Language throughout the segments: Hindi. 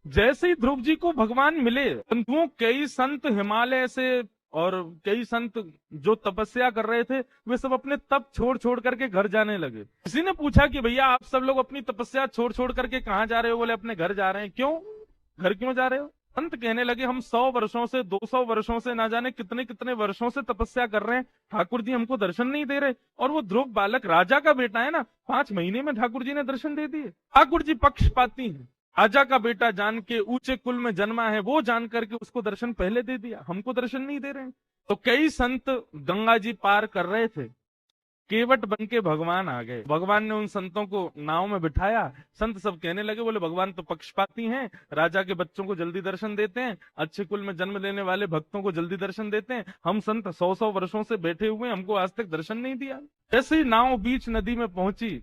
जैसे ही ध्रुव जी को भगवान मिले, बंधुओं कई संत हिमालय से और कई संत जो तपस्या कर रहे थे, वे सब अपने तप छोड़ छोड़ करके घर जाने लगे। किसी ने पूछा कि भैया आप सब लोग अपनी तपस्या छोड़ छोड़ करके कहाँ जा रहे हो? बोले अपने घर जा रहे हैं। क्यों? घर क्यों जा रहे हो? संत कहने लगे हम 100 वर्षों से, 200 वर्षों से, ना जाने कितने कितने वर्षों से तपस्या कर रहे हैं, ठाकुर जी हमको दर्शन नहीं दे रहे। और वो ध्रुव बालक राजा का बेटा है ना, 5 महीने में ठाकुर जी ने दर्शन दे दिए। ठाकुर जी पक्षपाती हैं। राजा का बेटा जान के, ऊंचे कुल में जन्मा है, वो जान करके उसको दर्शन पहले दे दिया, हमको दर्शन नहीं दे रहे हैं। तो कई संत गंगा जी पार कर रहे थे, केवट बन के भगवान आ गए। भगवान ने उन संतों को नाव में बिठाया। संत सब कहने लगे, बोले भगवान तो पक्षपाती हैं, राजा के बच्चों को जल्दी दर्शन देते हैं, अच्छे कुल में जन्म लेने वाले भक्तों को जल्दी दर्शन देते हैं, हम संत 100 वर्षों से बैठे हुए, हमको आज तक दर्शन नहीं दिया। जैसे ही नाव बीच नदी में पहुंची,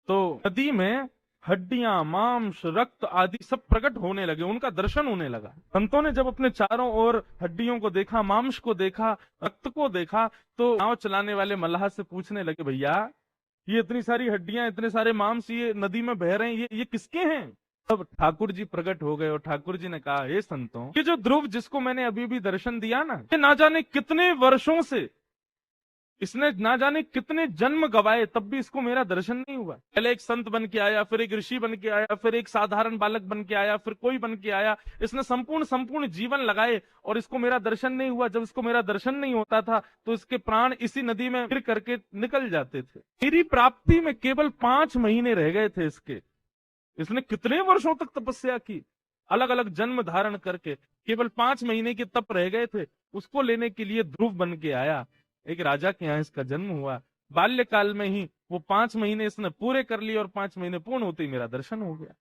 तो नदी में हड्डियां, मांस, रक्त आदि सब प्रकट होने लगे, उनका दर्शन होने लगा। संतों ने जब अपने चारों ओर हड्डियों को देखा, मांस को देखा, रक्त को देखा, तो नाव चलाने वाले मल्लाह से पूछने लगे, भैया ये इतनी सारी हड्डियां, इतने सारे मांस ये नदी में बह रहे हैं, ये किसके हैं? तब ठाकुर जी प्रकट हो गए और ठाकुर जी ने कहा, हे संतों, ये जो ध्रुव जिसको मैंने अभी भी दर्शन दिया ना, ये ना जाने कितने वर्षों से, इसने ना जाने कितने जन्म गवाए, तब भी इसको मेरा दर्शन नहीं हुआ। पहले एक संत बन के आया, फिर एक ऋषि बन के आया, फिर एक साधारण बालक बन के आया, फिर कोई बन के आया, इसने संपूर्ण संपूर्ण जीवन लगाए और इसको मेरा दर्शन नहीं हुआ। जब इसको मेरा दर्शन नहीं होता था तो इसके प्राण इसी नदी में गिर करके निकल जाते थे। मेरी प्राप्ति में केवल 5 महीने रह गए थे इसके। इसने कितने वर्षों तक तपस्या की, अलग अलग जन्म धारण करके, केवल 5 महीने के तप रह गए थे, उसको लेने के लिए ध्रुव बन के आया। एक राजा के यहाँ इसका जन्म हुआ। बाल्यकाल में ही वो 5 महीने इसने पूरे कर लिए और 5 महीने पूर्ण होते ही मेरा दर्शन हो गया।